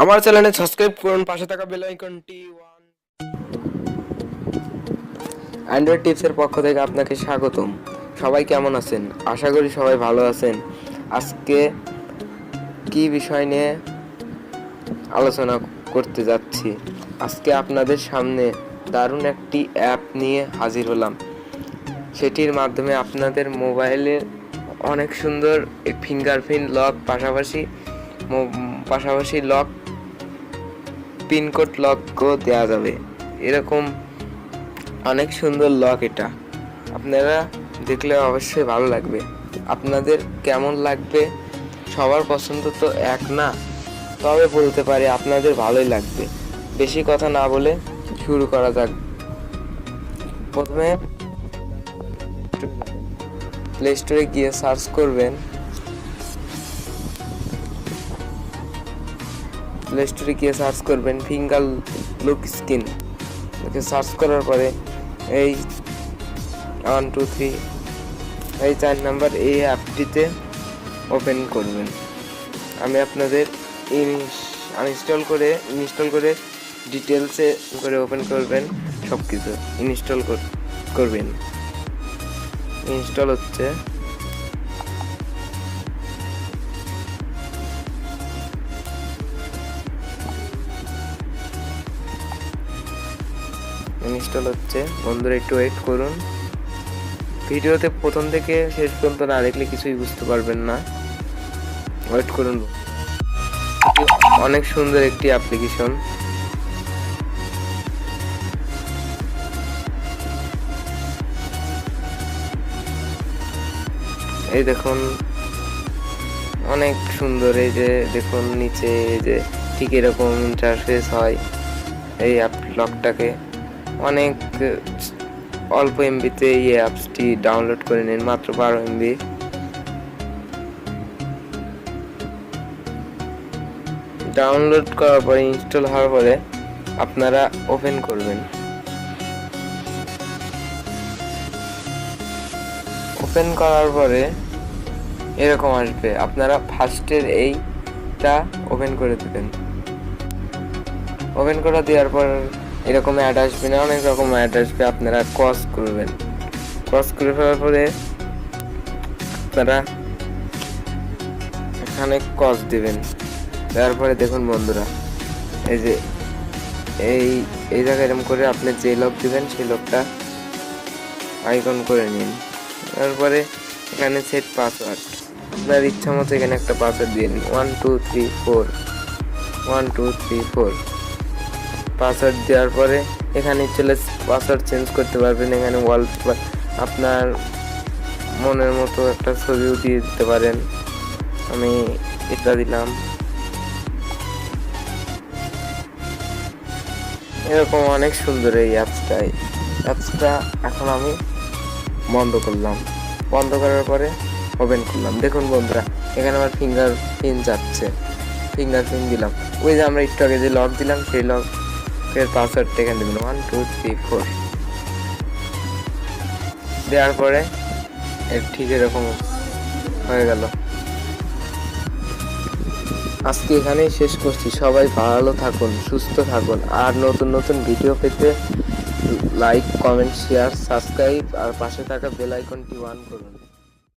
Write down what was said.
আমার চ্যানেলে সাবস্ক্রাইব করুন, পাশে থাকা বেল আইকনটি ওয়ান। অ্যান্ড্রয়েড টিপসের পক্ষ থেকে আপনাকে স্বাগতম। সবাই কেমন আছেন? আশা করি সবাই ভালো আছেন। আজকে কি বিষয় নিয়ে আলোচনা করতে যাচ্ছি? আজকে আপনাদের সামনে দারুণ একটি অ্যাপ নিয়ে হাজির হলাম। সেটির মাধ্যমে আপনাদের মোবাইলে অনেক সুন্দর ফিঙ্গারপ্রিন্ট লক, পাশাপাশি লক, পিনকোড লকও দেওয়া যাবে। এরকম অনেক সুন্দর লক। এটা আপনারা দেখলে অবশ্যই ভালো লাগবে। আপনাদের কেমন লাগবে? সবার পছন্দ তো এক না, তবে বলতে পারি আপনাদের ভালোই লাগবে। বেশি কথা না বলে শুরু করা যাক। প্রথমে প্লে স্টোরে গিয়ে সার্চ করবেন। Finger look screen. সার্চ করার পরে এই 1 2 3 এই 4 নাম্বার এই অ্যাপটিতে ওপেন করবেন। আমি আপনাদের ইনস্টল করে ডিটেলসে করে ওপেন করবেন। সব কিছু ইনস্টল করবেন। ইনস্টল হচ্ছে। বন্ধুরা একটু ওয়েট করুন। ভিডিওতে প্রথম থেকে শেষ পর্যন্ত না দেখলে কিছুই বুঝতে পারবেন না। ওয়েট করুন। অনেক সুন্দর একটি অ্যাপ্লিকেশন। এই দেখুন, অনেক সুন্দর। এই যে দেখুন নিচে, এই যে ঠিক এরকম ইন্টারফেস হয়। এই অ্যাপ লকটাকে অনেক অল্প এমবিতে এই অ্যাপসটি ডাউনলোড করে নিন, মাত্র 12 এমবি। ডাউনলোড করার পরে, ইনস্টল হওয়ার পরে আপনারা ওপেন করবেন। ওপেন করার পরে এরকম আসবে। আপনারা ফার্স্টের এইটা ওপেন করে দেবেন। ওপেন করে দেওয়ার পর এরকম অ্যাড আসবে না, অনেক রকম অ্যাড আসবে। আপনারা ক্রস করবেন। ক্রস করে ফেলার পরে আপনারা এখানে ক্রস দিবেন। দেওয়ার পরে দেখুন বন্ধুরা, এই যে এই জায়গায় এরকম করে আপনি যে লক দিবেন সেই লকটা আইকন করে নিন। তারপরে এখানে সেট পাসওয়ার্ড, আপনার ইচ্ছা মতো এখানে একটা পাসওয়ার্ড দিয়ে নিন। 1 2 3 4 1 2 3 4 পাসওয়ার্ড দেওয়ার পরে এখানে চলে পাসওয়ার্ড চেঞ্জ করতে পারবেন। এখানে ওয়ালপেপার, আপনার মনের মতো একটা ছবিও দিয়ে দিতে পারেন। আমি এটা দিলাম। এরকম অনেক সুন্দর এই অ্যাপসটা। এখন আমি বন্ধ করলাম। বন্ধ করার পরে ওপেন করলাম। দেখুন বন্ধুরা, এখানে আমার ফিঙ্গারপ্রিন্ট যাচ্ছে। ফিঙ্গারপ্রিন্ট দিলাম। ওই যে আমরা একটু আগে যে লক দিলাম সেই লকের পাসওয়ার্ডটা এখানে দেবেন। 1 2 3 4 দেওয়ার পরে ঠিক এরকম হয়ে গেল। আজকে এখানেই শেষ করছি। সবাই ভালো থাকুন, সুস্থ থাকুন। আর নতুন নতুন ভিডিও পেতে লাইক, কমেন্ট, শেয়ার, সাবস্ক্রাইব আর পাশে থাকা বেল আইকনটি অন করুন।